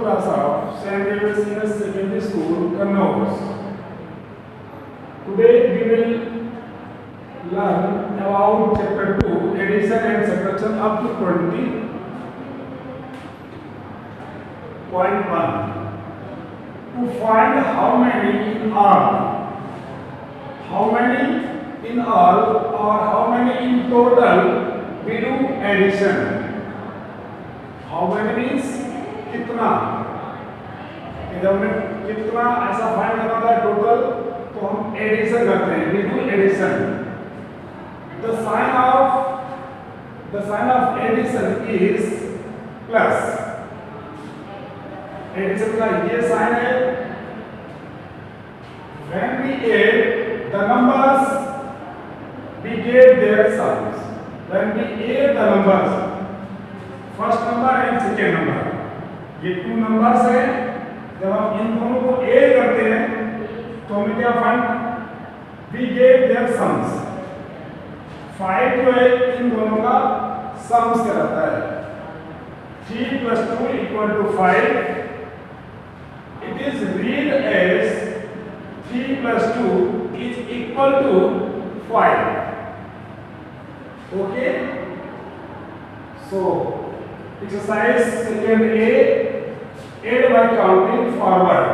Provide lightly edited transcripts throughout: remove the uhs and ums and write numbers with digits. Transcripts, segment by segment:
class of St. David Senior Secondary School, Kannauj. Today we will learn about chapter 2, addition and subtraction up to 20.1. To find how many in all or how many in total we do addition. How many means कितना, इधर में कितना ऐसा find करना होता है total, तो हम एडिशन करते हैं, we do addition. The sign of addition is plus. Addition का ये साइन है. When we add the numbers, we get their sums. When we add the numbers, first number and second number, ये 2 numbers हैं. जब हम इन दोनों को add करते हैं तो हमें क्या find, we get their sums. 5 जो है इन दोनों का सम्स कहलाता है. 3 + 2 = 5. It is read as 3 + 2 is equal to 5. Okay? So, exercise second A, add by counting forward.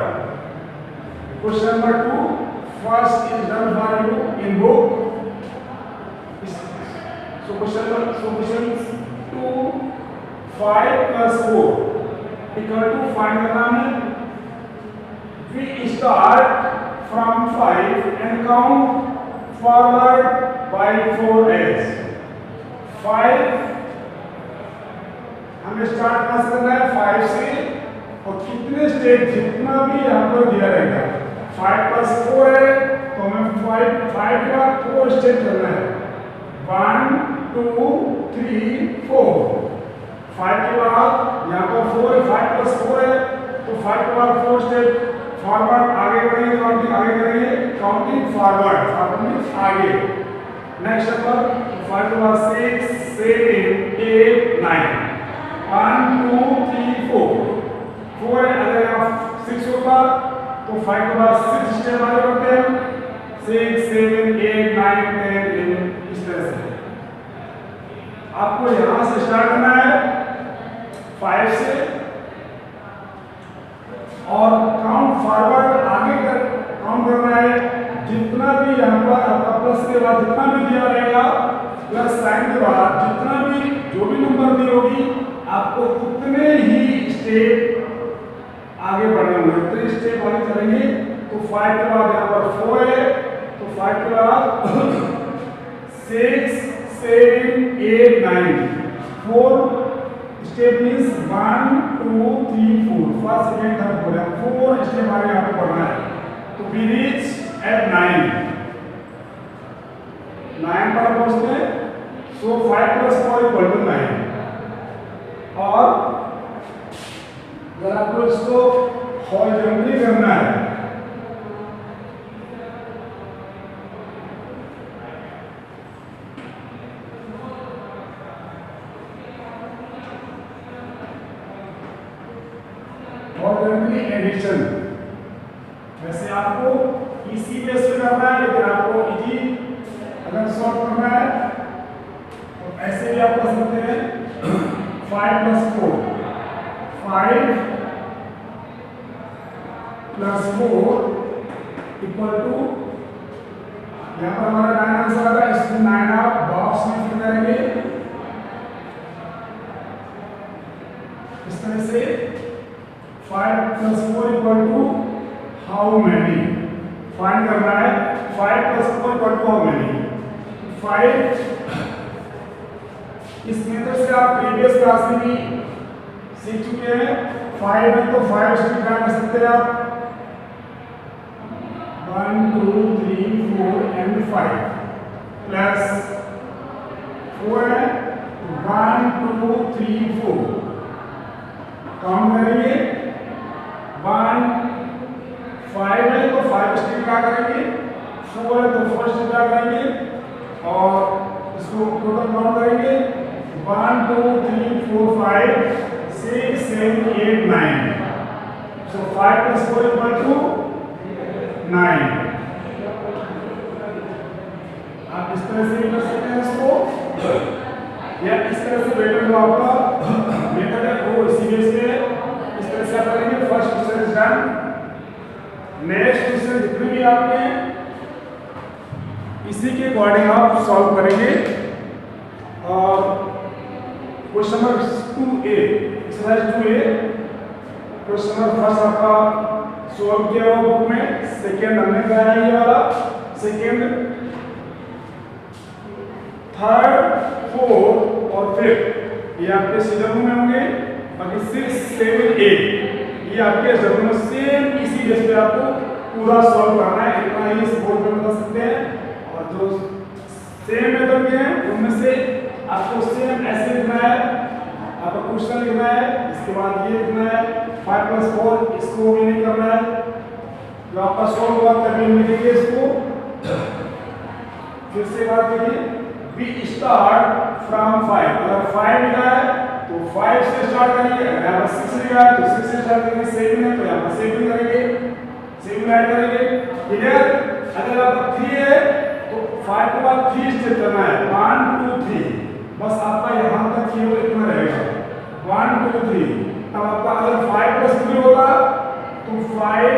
Question number 2, first is done for you in book. So question 2, 5 + 4 equal to, find the number. We start from 5 and count forward by 4 as 5. हमें start करना है 5 से, और कितने step जितना भी हमको दिया रहेगा. 5 + 4 है तो हमें 5 के बाद 4 स्टेप चलना है. 1 2 3 4. 5 के बाद यहाँ पर 4 है, 5 + 4 है तो 5 के बाद 4 स्टेप फॉरवर्ड आगे बढ़ेंगे, काउंटिंग आगे करेंगे. काउंटिंग फॉरवर्ड आगे. नेक्स्ट नंबर 5 के बाद 6 7 8 9. 1 2 3 4. 4 है, अगर आप 6 होगा तो 5 के बाद 6 स्टेप आगे बढ़ते हैं. 6 7 8 9 10 11. इस तरह से आपको यहां से स्टार्ट करना है 5 से, और काउंट फॉरवर्ड आगे काउंट करना है. जितना भी यहाँ पर आपका प्लस के बाद जितना भी दिया रहेगा, प्लस साइन के बाद जितना भी जो भी नंबर दी होगी, आपको उतने ही स्टेप आगे बढ़ने होंगे. उतने स्टेप आगे चलेंगे. तो 5 के बाद यहाँ पर 4 है तो 5 के बाद 6 7 8 9. 4 step means 1 2 3 4. First second third fourth 4 step आगे आपको बढ़ना है. तो वी रीच एट 9 पर पहुंचते हैं. सो 5 + 4 = 9. और अगर आपको इसको हॉरिजॉन्टली करना है एडिशन, वैसे आपको इसी बेस पे करना है, लेकिन आपको इजी अगर सॉल्व करना है तो ऐसे भी आप कर सकते हैं. 5 + 4 5 + 4 = यहाँ पर हमारा 9 आंसर आ रहा है. इसमें 9 आप बॉक्स में फिल करेंगे इस तरह से. 5 + 4 = how many फाइंड करना है. 5 + 4 = how many. 5 इस मेथड से आप प्रीवियस क्लास में भी सीख चुके हैं. 5 है तो 5 स्टेप क्या कर सकते हैं आप, 1 2 3 4 and 5 प्लस 4 है 1 2 3 4. काउंट करेंगे 1 5 है तो 5 स्टेप क्या करेंगे, 4 है तो 4 स्टेप क्या करेंगे, और इसको टोटल काउंट करेंगे. 1 2 3 4 5 6 7 8 9. So 5 plus 4 equal to 9. आप इस तरह से भी कर सकते हैं इसको, या इस तरह से बेटर जो आपका मेथड है वो इसी बेस पे इस तरह से आप करेंगे। First question is done. Next question जितने भी आपके इसी के अकॉर्डिंग आप सॉल्व करेंगे। और question number 2A, exercise 2A, question number first आपका सॉल्व किया हुआ बुक में, सेकेंड हमने कराया ये वाला, सेकेंड, थर्ड, फोर्थ और फिफ्थ ये आपके सीडब्ल्यू में होंगे। बाकी 6, 7, 8 ये आपके एसडब्ल्यू में सेम इसी बेस पे आपको पूरा सॉल्व करना है। इतना ही इस बोर्ड पे बता सकते हैं। और जो सेम मेथड के हैं उनमें से आपको सेम ऐसे लिखना है, आपको क्वेश्चन लिखना है, इसके बाद ये लिखना है 5 plus 4, इसको भी नहीं करना है। जो आपका सॉल्व हुआ तभी लिखेंगे इसको। फिर से बात करिए, वी स्टार्ट फ्रॉम 5। अगर 5 लिखा है तो 5 से स्टार्ट करेंगे, अगर यहाँ पर 6 लिखा है तो 6 से स्टार्ट करेंगे, 7 है तो यहाँ पर 7 करेंगे, 7 ऐड करेंगे। ठीक है, अगर आपका 3 है तो 5 के बाद 3 स्टेप करना है, 1 2 3। बस आपका यहाँ तक केवल इतना रहेगा, 1 2 3। अब आपका अगर 5 plus 3 होगा तो 5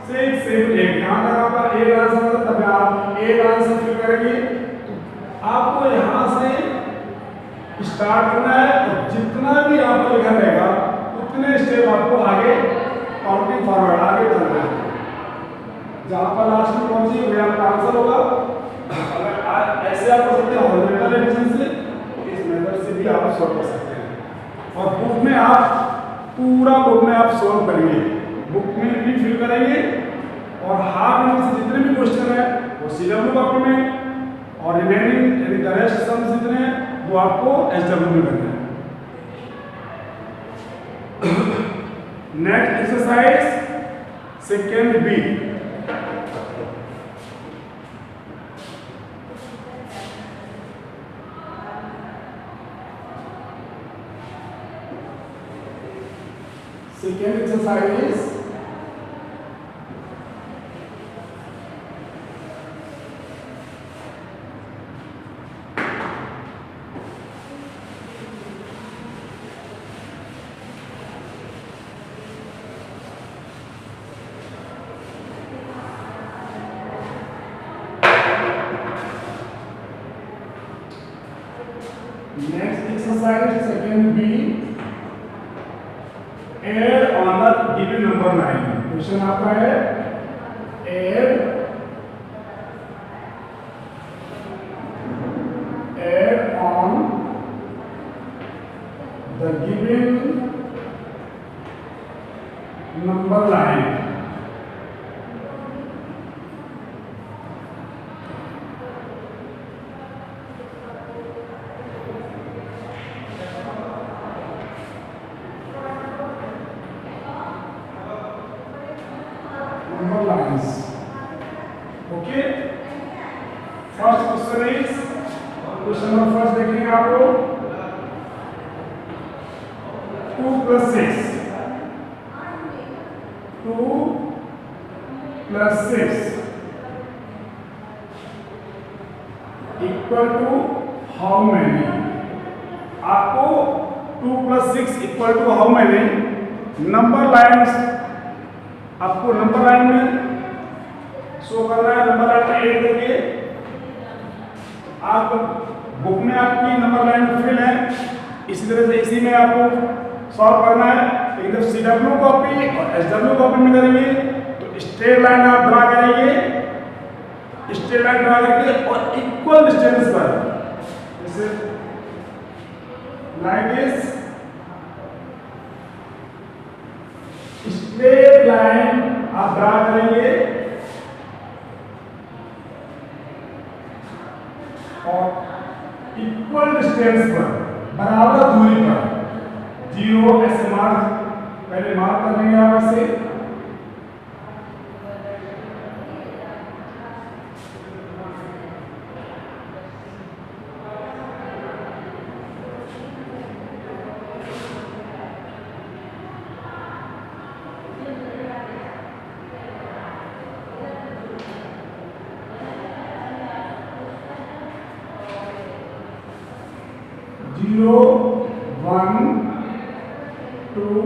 6 7 8, यहाँ तक आपका एक आंसर होगा। तब आप एक आंसर फिल करेंगे। आपको यहाँ से स्टार्ट करना है और जितना भी यहाँ पर लिखा रहेगा उतने स्टेप आपको आगे काउंटिंग फॉरवर्ड आगे चलना है। जहाँ पर लास्ट में पहुंची वही आपका आंसर होगा। अगर ऐसे आप कर सकते हैं हॉरिजॉन्टल एडिशन से, इस मेथड से भी आप सॉल्व कर सकते हैं। और बुक में आप पूरा बुक में आप सॉल्व करेंगे, बुक में भी फिल करेंगे। और हाफ में से जितने भी क्वेश्चन है वो सीडब्ल्यू कॉपी में, और रिमेनिंग यानी द रेस्ट सम्स जितने हैं वो आपको एसडब्ल्यू में करना है। Next exercise second B, second exercise is next exercise second B, add on the given number 9। Question आपका है add on the given number 9। Okay, first question is, question number first देखेंगे आप लोग, 2 plus 6, 2 plus 6 equal to how many. आपको 2 plus 6 equal to how many number lines आपको number line में show करना है। नंबर लाइन में 8 देंगे आप, बुक में आपकी नंबर लाइन फिल है, इसी तरह से इसी में आपको सॉल्व करना है। लेकिन जब सीडब्ल्यू कॉपी और एसडब्ल्यू कॉपी में करेंगे तो स्ट्रेट लाइन आप ड्रा करेंगे, स्ट्रेट लाइन ड्रा करके और इक्वल डिस्टेंस पर, जैसे लाइक दिस स्ट्रेट लाइन आप ड्रा करेंगे और इक्वल डिस्टेंस पर, बराबर दूरी पर 0 ऐसे मार्क पहले मार्क कर लेंगे आप ऐसे। 0 1 2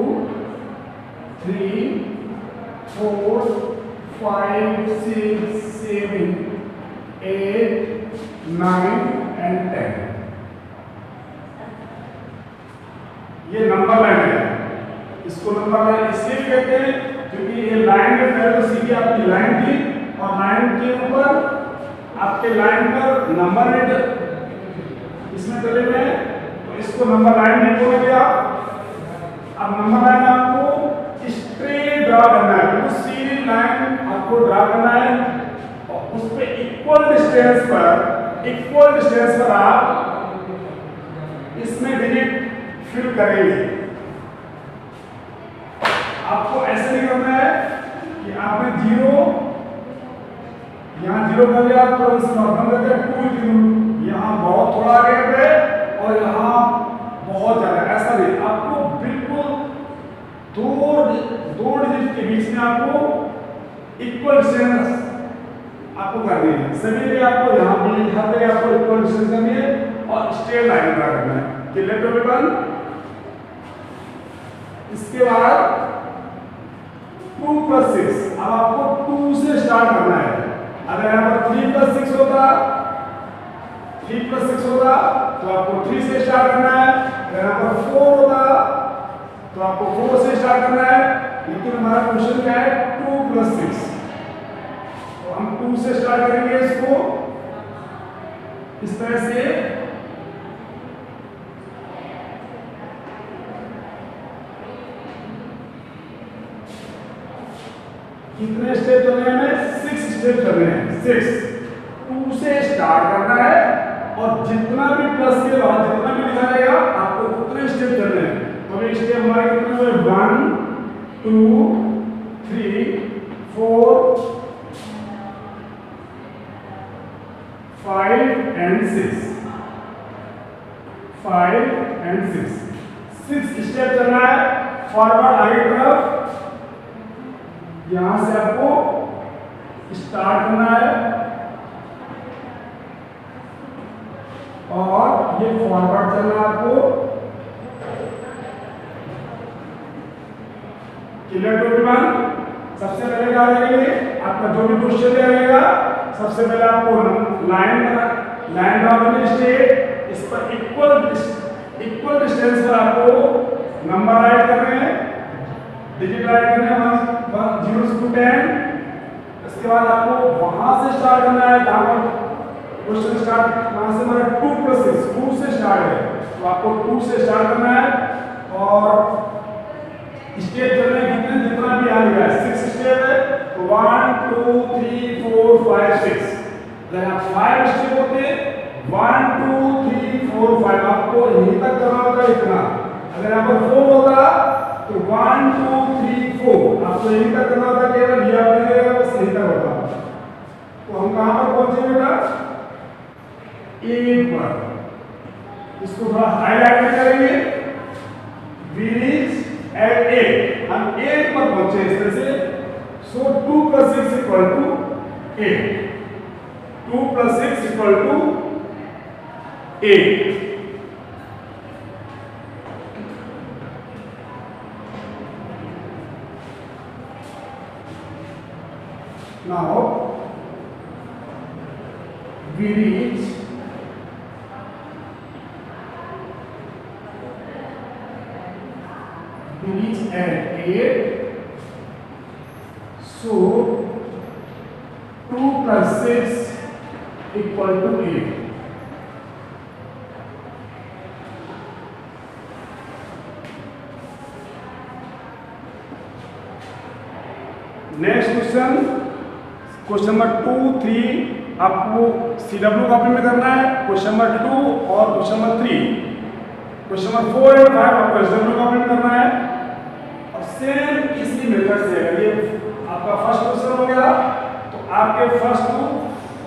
3 4 5 6 7 8 9 and 10। ये नंबर लाइन है। इसको नंबर लाइन इसलिए कहते हैं क्योंकि ये लाइन में पहले सीधी आपकी लाइन थी और लाइन के ऊपर आपके लाइन पर नंबर इसमें डले हुए हैं, तो इसको नंबर लाइन नहीं बोलेंगे आप। अब नंबर लाइन आपको स्ट्रेट ड्रा करना है, तो सीधी लाइन आपको ड्रा करना है और उस पे इक्वल डिस्टेंस पर आप इसमें डिजिट फिल करेंगे। आपको ऐसे नहीं करना है कि आपने 0 यहाँ 0 कर लिया तो इसमें करके 2 0 यहाँ बहुत थोड़ा गैप है और यहाँ बहुत ज्यादा, ऐसा नहीं। आपको बिल्कुल दो डिजिट के बीच में आपको इक्वल डिस्टेंस आपको करनी है। सभी में आपको यहाँ भी हर जगह आपको इक्वल डिस्टेंस करनी है और स्ट्रेट लाइन ड्रा करना है। Clear to everyone? इसके बाद 2 + 6, अब आपको 2 से स्टार्ट करना है। अगर यहाँ पर 3 + 6 होता तो आपको 3 से स्टार्ट करना है। अगर यहाँ पर 4 होता तो आपको 4 से स्टार्ट करना है। लेकिन हमारा क्वेश्चन क्या है? 2 + 6, तो हम 2 से स्टार्ट करेंगे। इसको इस तरह से कितने स्टेप चलने हैं? 6 स्टेप चलने हैं। 6 2 से स्टार्ट करना है और जितना भी प्लस के बाद जितना भी लिखा जाएगा आपको उतने स्टेप चलने हैं। तो ये स्टेप हमारे कितने हुए? 1 2 3 4 5 and 6 5 and 6 स्टेप चलना है फॉरवर्ड आगे की तरफ। यहां से आपको स्टार्ट करना है और ये फॉरवर्ड चलना है आपको। Clear to everyone? सबसे पहले क्या करेंगे? आपका जो भी क्वेश्चन दिया रहेगा सबसे पहले आपको लाइन ड्रा करनी है स्ट्रेट। इस पर इक्वल डिस्टेंस पर आपको नंबर ऐड करने हैं, डिजिट ऐड करने हैं 0 to 10। इसके बाद आपको वहां से स्टार्ट करना है जहां पर क्वेश्चन स्टार्ट, वहां से हमारा 2 + 6 2 से स्टार्ट है, तो आपको 2 से स्टार्ट करना है और स्टेप चलने कितने जितना भी आ गया है 6 स्टेप है, तो 1 2 3 4 5 6। अगर आप 5 स्टेप होते 1 2 3 4 5 आपको यहीं तक करना होगा इतना। अगर यहाँ पर 4 होता तो 1 2 3 4 आपको यहीं तक करना होता, केवल ये आपने बस यहीं तक होता। तो हम कहां पर पहुंचे बेटा? 8 पर। इसको थोड़ा हाईलाइट में करेंगे। We reach at 8, हम 8 पर पहुंचे इस तरह से। सो 2 + 6 = 8। 2 + 6 = 8। Now we reach at 8. So 2 + 6 = 8. Next question number 2 3 आपको CW कॉपी में करना है। क्वेश्चन नंबर 2 और क्वेश्चन नंबर 3, क्वेश्चन नंबर 4 और 5 आपको SW कॉपी में करना है और सेम इसी मेथड से। अगर ये आपका फर्स्ट क्वेश्चन हो गया तो आपके फर्स्ट टू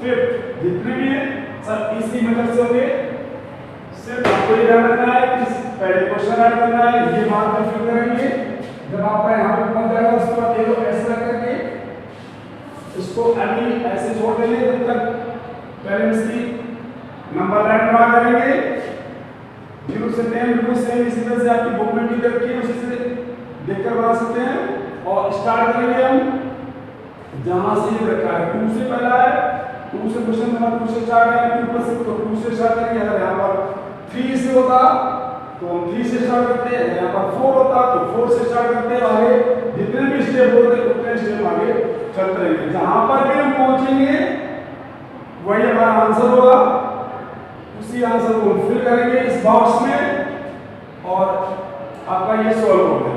फिफ्थ जितने भी हैं सब इसी मेथड से होंगे। सिर्फ आपको ये ध्यान रखना है कि पहले क्वेश्चन ऐड करना है, ये बात में फिल करेंगे। जब आपका यहाँ पे पहुंच जाएगा उसके बाद ये लोग ऐसे करके इसको अभी ऐसे छोड़ देंगे जब तक पहले इसकी नंबर लाइन ड्रा करेंगे। 0 से 10 बिल्कुल सेम इसी तरह से आपकी बुक में भी रखी है, उसी से देखकर बना सकते हैं। और स्टार्ट करेंगे हम जहां से ये रखा है, 2 से पहला है, 2 से क्वेश्चन नंबर 2 से स्टार्ट है, 2 पर से तो 2 से स्टार्ट करेंगे। अगर यहाँ पर 3 से होता तो हम 3 से स्टार्ट करते हैं, यहाँ पर 4 होता तो 4 से स्टार्ट करते हैं। आगे जितने भी स्टेप होते हैं उतने स्टेप आगे चलते रहेंगे। जहां पर भी हम पहुंचेंगे वही हमारा आंसर होगा, उसी आंसर को फिल करेंगे इस बॉक्स में और आपका ये सॉल्व हो गया।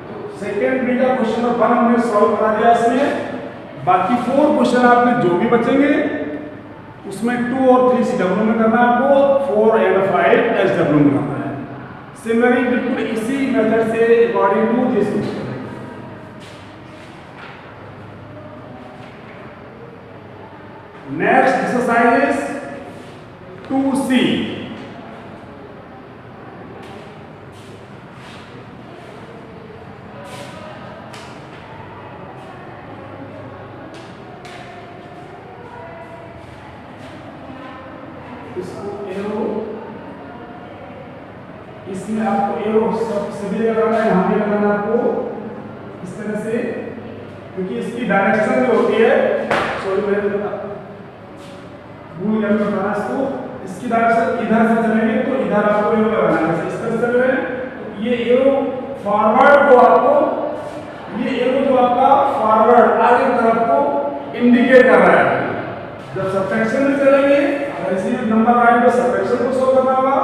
तो सेकेंड बी का क्वेश्चन नंबर 1 हमने सॉल्व करा दिया इसमें। बाकी 4 क्वेश्चन आपने जो भी बचेंगे उसमें 2 और 3 CW में करना है आपको, 4 एंड 5 SW में करना है। सिमिलरली बिल्कुल इसी मेथड से according to this question. Next exercise is 2C। इसको एरो, इसमें आपको एरो सब सभी जगह लगाना है, यहाँ भी लगाना है आपको इस तरह से, क्योंकि इसकी डायरेक्शन जो होती है, सॉरी मैंने भूल गया बताना इसको, इसकी डायरेक्शन इधर से चलेंगे तो इधर आपको एरो लगाना है, इस तरह से चल रहे हैं। तो ये एरो फॉरवर्ड को आपको, ये एरो जो आपका फॉरवर्ड आगे की तरफ को इंडिकेट कर रहा है। जब सब्ट्रैक्शन में चलेंगे, अगर इसी नंबर लाइन पे सब्ट्रैक्शन को शो करना होगा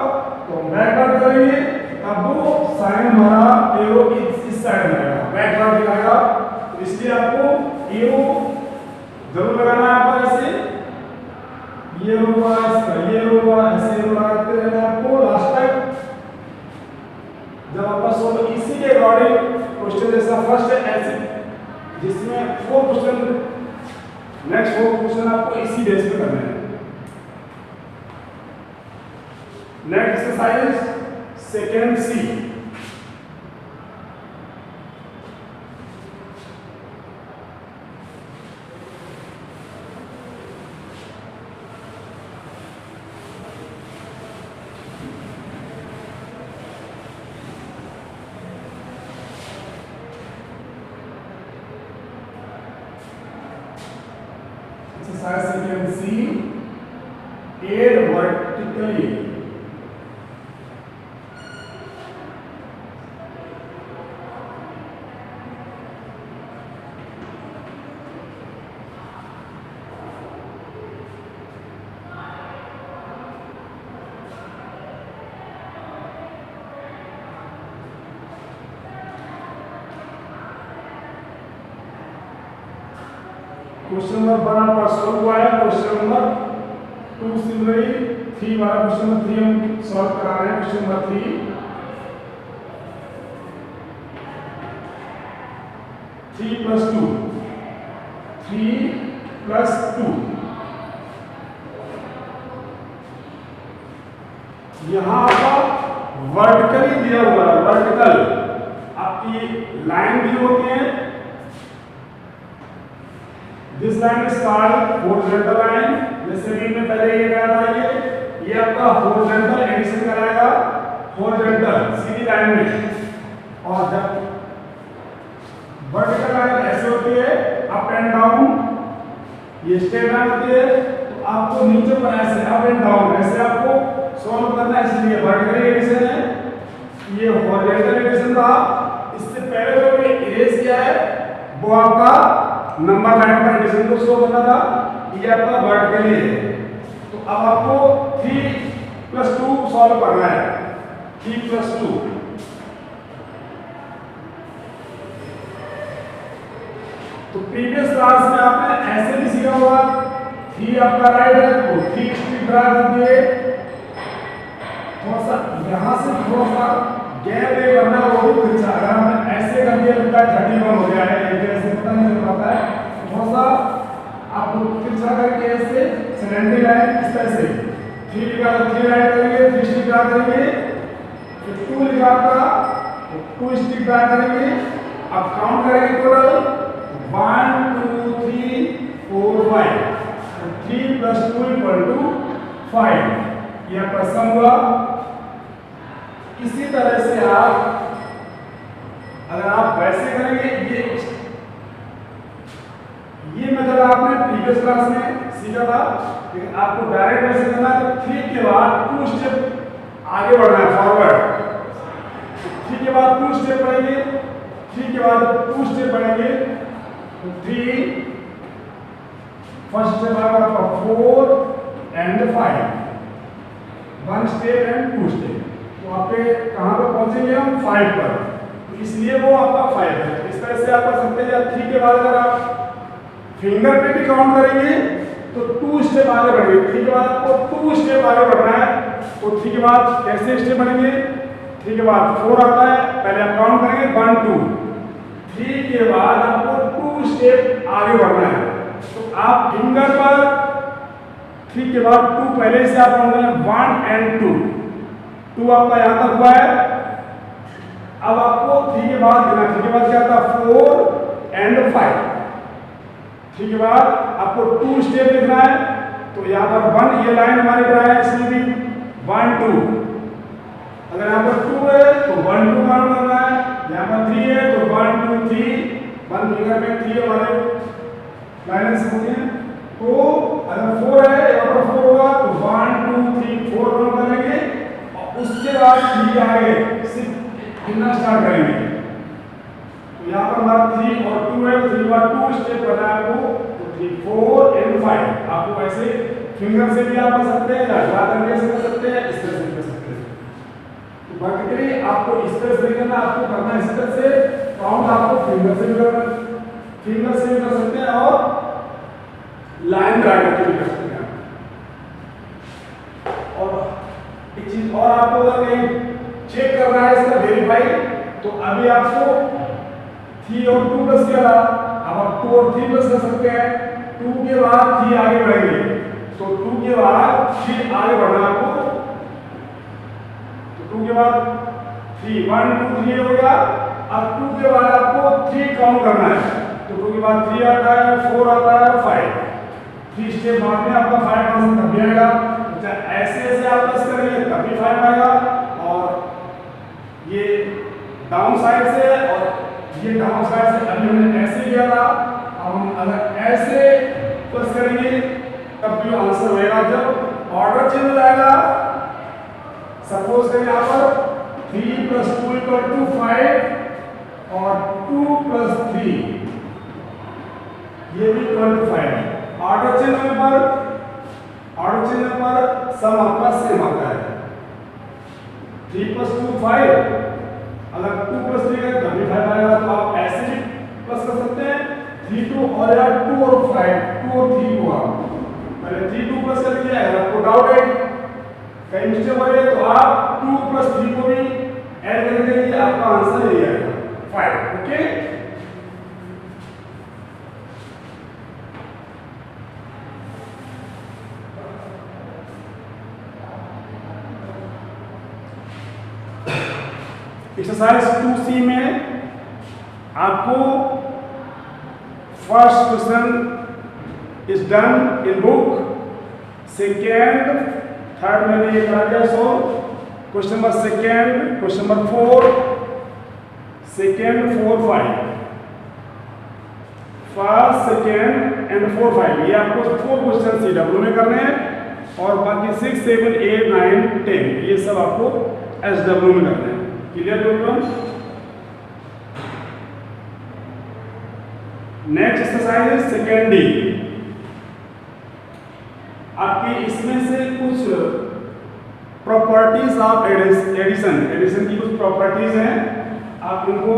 तो बैकवर्ड करेंगे, तब वो साइन हमारा एरो इस साइड में आएगा, बैकवर्ड दिखाएगा। तो इसलिए आपको एरो जरूर लगाना है। आपका ऐसे ये होगा, ये होगा, ऐसे एरो लगाते रहना आपको लास्ट तक। जब आपका सोल्व इसी के अकॉर्डिंग क्वेश्चन जैसा फर्स्ट है ऐसे, जिसमें 4 क्वेश्चन, नेक्स्ट 4 क्वेश्चन आपको इसी बेस पे करने हैं। Next exercise second C। Exercise sequence C, add vertically. Question number 1 आपका सॉल्व हुआ है। क्वेश्चन नंबर 2 सिमिलरली 3 वाला क्वेश्चन नंबर 3 हम सॉल्व करा रहे हैं। क्वेश्चन नंबर 3 प्लस 2, 3 प्लस 2, यहाँ आपका वर्टिकली दिया हुआ है। वर्टिकल आपकी लाइन भी होती है, this line is called horizontal line. जैसे भी मैं पहले ये कहा था, ये आपका हॉरिजॉन्टल एडिशन कराएगा, हॉरिजॉन्टल सीधी लाइन में। और जब वर्टिकल लाइन ऐसे होती है अप एंड डाउन, ये स्ट्रेट लाइन होती है, तो आपको नीचे पर ऐसे अप एंड डाउन ऐसे आपको सॉल्व करना है। इसलिए वर्टिकल एडिशन है, ये हॉरिजॉन्टल एडिशन था। इससे पहले जो मैंने इरेज किया है वो आपका नंबर लाइन पर एडिशन को शो करना था, ये आपका वर्टिकली है। तो अब आपको 3 प्लस 2 सॉल्व करना है। 3 प्लस 2, तो प्रीवियस क्लास में आपने ऐसे भी सीखा होगा, 3 आपका राइट है तो 3 स्ट्रिप ड्रा कर दिए, थोड़ा सा यहाँ से थोड़ा सा गैप दे करना, वो भी तिरछा। अगर हमने ऐसे कर दिया तो 31 हो गया है, ऐसे पता नहीं चल पाता है। थोड़ा सा आपको तिरछा करके ऐसे सैलेंडरी लाइन इस तरह से 3 लिखा तो 3 राइट करेंगे, 3 स्ट्रिप ड्रा करेंगे, फिर 2 लिखा आपका तो 2 स्ट्रिप ड्रा करेंगे। अब काउंट करेंगे टोटल 1 2 3 4 5, 3 प्लस 2 इक्वल टू 5। ये आपका सम हुआ। इसी तरह से आप अगर आप वैसे करेंगे, ये मेथड आपने प्रीवियस क्लास में सीखा था, लेकिन आपको डायरेक्ट वैसे करना है तो 3 के बाद 2 स्टेप आगे बढ़ना है फॉरवर्ड। 3 के बाद 2 स्टेप बढ़ेंगे, 3 के बाद 2 स्टेप बढ़ेंगे तो 3 फर्स्ट स्टेप आएगा आपका 4 एंड 5, 1 स्टेप एंड 2 स्टेप। तो आपके कहाँ पर पहुंचेंगे हम 5 पर, तो इसलिए वो आपका 5 है। इस तरह से आप कर सकते हैं। 3 के बाद अगर आप फिंगर पे भी काउंट करेंगे तो 2 स्टेप आगे बढ़ेंगे। 3 के बाद आपको 2 स्टेप आगे बढ़ना है, तो 3 के बाद कैसे स्टेप बढ़ेंगे? 3 के बाद 4 आता है, पहले आप काउंट करेंगे 1 2, 3 के बाद आपको 2 स्टेप आगे बढ़ना है। तो आप फिंगर पर 3 के बाद 2 पहले से आप काउंट करेंगे 1 एंड 2 आपका यहाँ तक हुआ है। अब आपको 3 के बाद गिना, 3 के बाद क्या था 4 एंड 5, 3 के बाद आपको 2 स्टेप लिखना है। तो यहाँ पर 1, ये लाइन हमारी क्या है इसमें भी 1 2, अगर यहाँ पर 2 है तो 1 2 काउंट करना है, यहाँ पर 3 है तो 1 2 3, 1 फिंगर में 3 हमारे लाइन से होती है। तो अगर 4 है, यहाँ पर 4 होगा तो 1 2 3 4 काउंट करेंगे और उसके बाद 3 आगे सिर्फ गिनना स्टार्ट करेंगे। तो यहाँ पर हमारा 3 और 2 है, 3 के बाद 2 स्टेप करना है आपको, तो 3 4 एंड 5। आपको ऐसे फिंगर से भी आप कर सकते हैं, या ड्रा करके से कर सकते हैं, इस तरह से कर सकते हैं। तो वर्टिकली आपको इस तरह से करना, आपको करना है इस तरह से। काउंट आपको फिंगर से भी करना, फिंगर से भी कर सकते हैं और लाइन ड्रा करके भी कर सकते हैं। और एक चीज और आपको अगर कहीं चेक करना है इसका वेरीफाई, तो अभी आपको 3 और 2 प्लस किया था, अब आप 2 और 3 प्लस कर सकते हैं। 2 के बाद 3 आगे बढ़ेंगे, तो 2 के बाद 3 आगे बढ़ना है आपको। तो 2 के बाद 3 1 2 3 हो गया। अब 2 के बाद आपको 3 काउंट करना है, तो 2 के बाद 3 आता है, 4 आता है, 5, 3 स्टेप बाद में आपका 5 आंसर तब भी आएगा। ऐसे ऐसे आप प्लस करेंगे तभी 5 आएगा। और ये डाउन साइड से और ये डाउन साइड से अभी हमने ऐसे किया था, अब हम अगर ऐसे प्लस करेंगे तब भी आंसर होगा। जब ऑर्डर चेंज हो जाएगा, सपोज करें यहाँ पर 3 + 2 = 5 और 2 + 3 ये भी 5। ऑर्डर चेंज होने पर सम आपका सेम आता है। 3 + 2 5, अगर 2 + 3 है तभी 5 आएगा। तो आप ऐसे भी प्लस कर सकते हैं। 3 2 और यार 2 और 5 2 और 3 हुआ, पहले 3 2 प्लस कर दिया। अगर आपको डाउट है कहीं मिस्टेक हो रही है तो आप 2 + 3 को भी ऐड कर देंगे, आपका आंसर यही आएगा 5। ओके, एक्सरसाइज 2C में आपको first question is done in book, second third में भी करा दिया। So question number second, question number 4 second 4 5, first second and 4 5, ये आपको 4 क्वेश्चन CW में करने हैं और बाकी 6 7 8 9 10 ये सब आपको SW में करने हैं। Clear problem? नेक्स्ट एक्सरसाइज है सेकेंड D। आपकी इसमें से कुछ प्रॉपर्टीज ऑफ एडिशन की कुछ प्रॉपर्टीज हैं, आप उनको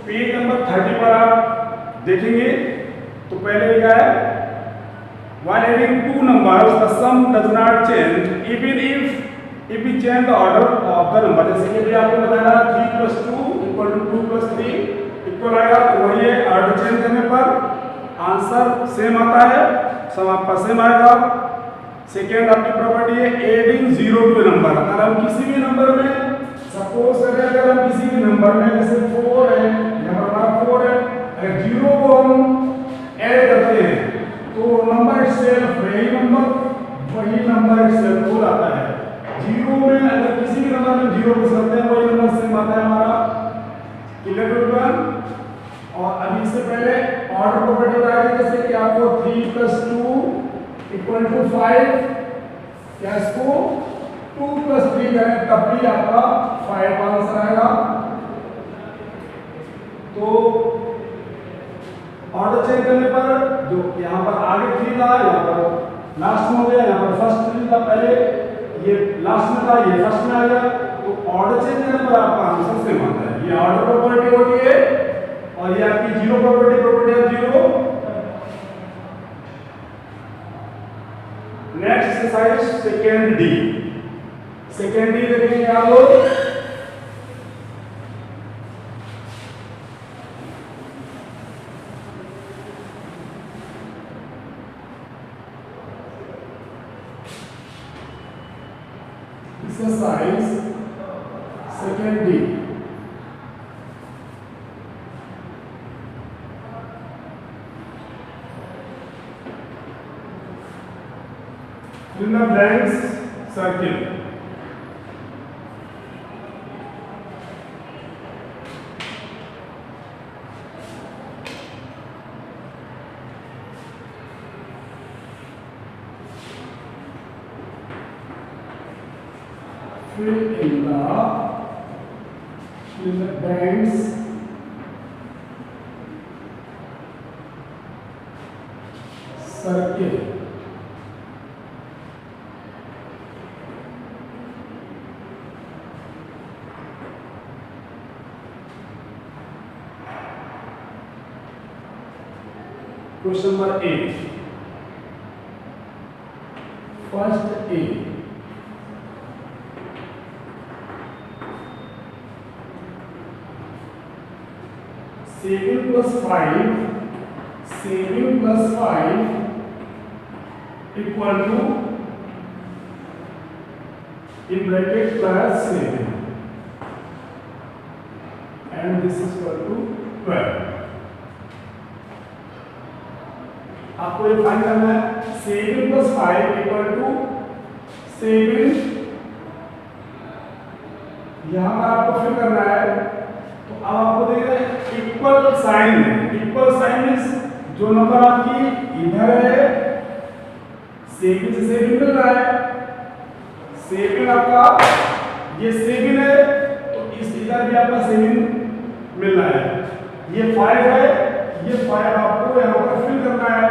पेज नंबर 30 पर आप देखेंगे। तो पहले क्या है, while adding 2 numbers the sum does not change even if we change the order of the number। जैसे कि भी आपको बताया 3 + 2 = 2 + 3 इक्वल आएगा, तो वही है ऑर्डर चेंज करने पर आंसर सेम आता है, सम आपका सेम आएगा। सेकेंड आपकी प्रॉपर्टी है एडिंग 0 टू नंबर। अगर हम किसी भी नंबर में सपोज करें, अगर हम किसी भी नंबर में जैसे 4 है, यहाँ पर हमारा 4 है, अगर 0 को हम ऐड करते हैं तो नंबर इटसेल्फ वही नंबर इटसेल्फ हो जाता है। 0 में अगर किसी भी नंबर में 0 प्लस करते हैं वो और अभी इससे पहले ऑर्डर प्रॉपर्टी बताया था जैसे कि आपको 3 + 2 = 5, क्या इसको 2 + 3 करें तब भी आपका 5 आंसर आएगा। तो ऑर्डर चेंज करने पर जो यहाँ पर आगे 3 था, यहाँ पर लास्ट में हो गया, यहाँ पर फर्स्ट 3 था, पहले ये लास्ट में था, ये फर्स्ट में आ गया। तो ऑर्डर चेंज करने पर आपका आंसर सेम आता है। ये ऑर्डर प्रॉपर्टी होती है और ये आपकी zero property of zero. Next exercise second D देखेंगे आप लोग। Exercise second D. Fill the blanks, circle. Fill the blanks, circle. Question number 8. First A. 7 + 5 equal to in bracket +7 and this is equal to 12. आपको ये find करना है 7 + 5 equal to 7। यहाँ पर आपको फिल करना है। तो अब आपको देखना है इक्वल साइन मींस जो नंबर आपकी इधर है 7 से 7 मिल रहा है, 7 आपका ये 7 है तो इस इधर भी आपका 7 मिल रहा है। ये 5 है, ये 5 आपको यहाँ पर फिल करना है।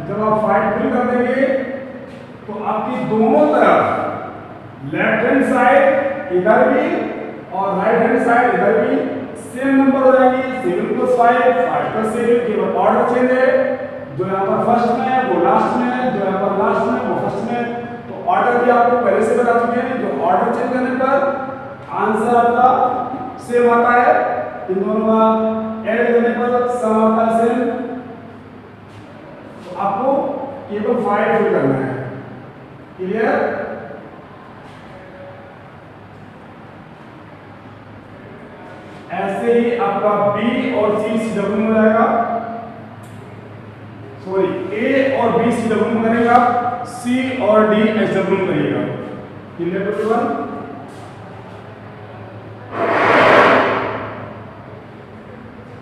जब आप 5 फिल कर देंगे तो आपकी दोनों तरफ लेफ्ट हैंड साइड इधर भी और राइट हैंड साइड इधर भी सेम नंबर हो जाएगी। 7 + 5 + 7 केवल ऑर्डर चेंज है। जो यहाँ पर फर्स्ट में है वो लास्ट में है, जो यहाँ पर लास्ट में वो फर्स्ट में। तो ऑर्डर भी आपको पहले से बता चुके हैं। जो ऑर्डर चेंज करने पर आंसर आपका सेम आता है। इन दोनों का ऐड करने पर सम आता है सेम। तो आपको केवल 5 फिल करना है। क्लियर? ऐसे ही आपका बी और सी CW में जाएगा, सॉरी ए और बी CW में करेगा, सी और डी SW में करेगा। Clear everyone?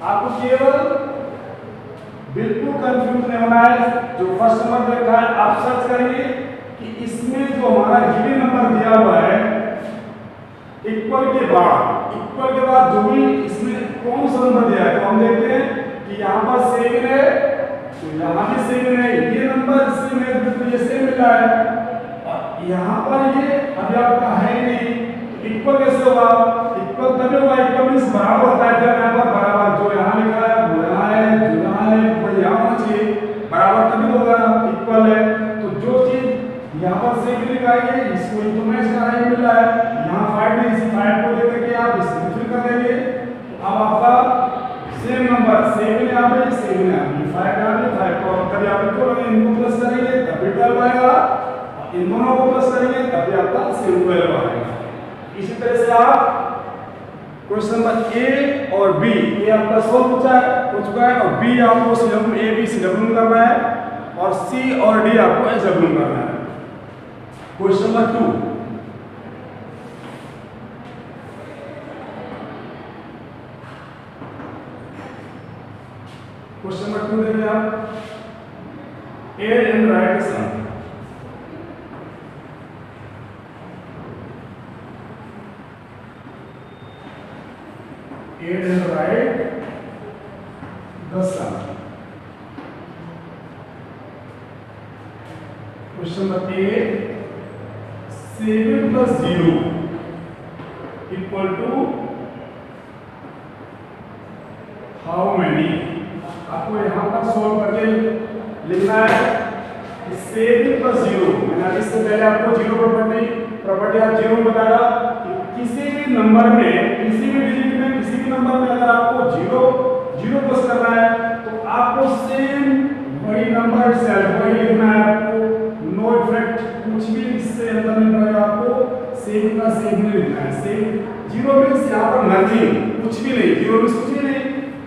आपको केवल बिल्कुल कंफ्यूज नहीं होना है। जो फर्स्ट नंबर देखा है आप सर्च करेंगे कि इसमें जो हमारा गिवन नंबर दिया हुआ है इक्वल के बाद जो भी इसमें कौन सा नंबर दिया है। तो हम देखते हैं कि यहाँ पर 7 है तो यहाँ भी 7 है, ये नंबर सेम है तो ये सेम मिला है। और यहाँ पर ये अभी आपका है नहीं, इक्वल कैसे होगा? इक्वल तभी होगा, इक्वल मींस बराबर होता है। जब यहाँ पर बराबर जो यहाँ लिखा है वो यहाँ है, जो यहाँ है वो यहाँ होना चाहिए, बराबर तभी होगा इक्वल है। तो जो चीज यहाँ पर सेम लिखा है इसको तो मैच कर रहा है, मिल रहा है। यहाँ 5 में इसी 5 को देख के आप इसको फिल कर देंगे। अब आपका सेम नंबर 7 यहाँ पे 7 यहाँ पे 5 यहाँ पे 5 को कभी आप इनको प्लस करेंगे तब भी 12 आएगा, इन दोनों को प्लस करेंगे तब भी आपका सेम 12 आएगा। इसी तरह से आप क्वेश्चन नंबर ए और बी ये आपका सॉल्व हो चुका है और बी आपको ए बी CW करना है और सी और डी आपको SW करना है। क्वेश्चन नंबर 2 2 क्वेश्चन नंबर 2 देखिए आप, add and write the sum. Add and write the sum. Question number 8, 7 plus 0 equal to how many? आपको यहाँ पर सॉल्व करके लिखना है कि 7 plus 0, मैंने इससे पहले आपको जीरो प्रॉपर्टी आप जीरो बताया कि किसी भी नंबर में, किसी भी डिजिट में, किसी भी नंबर में अगर आपको जीरो प्लस करना है तो आपको सेम वही नंबर सेल्फ वही लिखना है आपको, नो इफेक्ट, कुछ भी इससे अंदर नहीं पड़ेगा, आपको सेम का सेम नहीं लिखना है। सेम जीरो मींस यहाँ पर नथिंग, कुछ भी नहीं, जीरो मींस कुछ भी नहीं,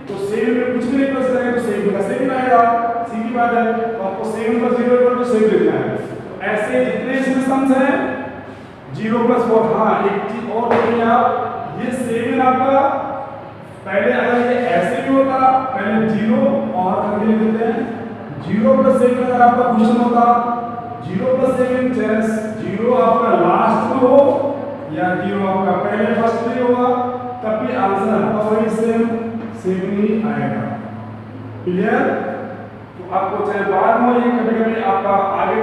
तो सेम में कुछ भी नहीं प्लस करेंगे तो सेम का सेम आएगा, सीधी बात है। तो आपको same plus zero equal to same लिखना है। तो ऐसे जितने इसमें सम्स हैं 0 प्लस 4, हाँ एक चीज और देखिए आप, ये सेम आपका पहले अगर ये ऐसे भी होता, पहले 0 और करके लिख देते हैं, 0 प्लस 7 अगर आपका क्वेश्चन होता 0 प्लस 7 चाहे 0 आपका लास्ट में हो या 0 आपका पहले फर्स्ट में होगा, तब भी आंसर आपका वही सेम ही आएगा। क्लियर? तो आपको चाहे बाद में ये कभी-कभी आपका आगे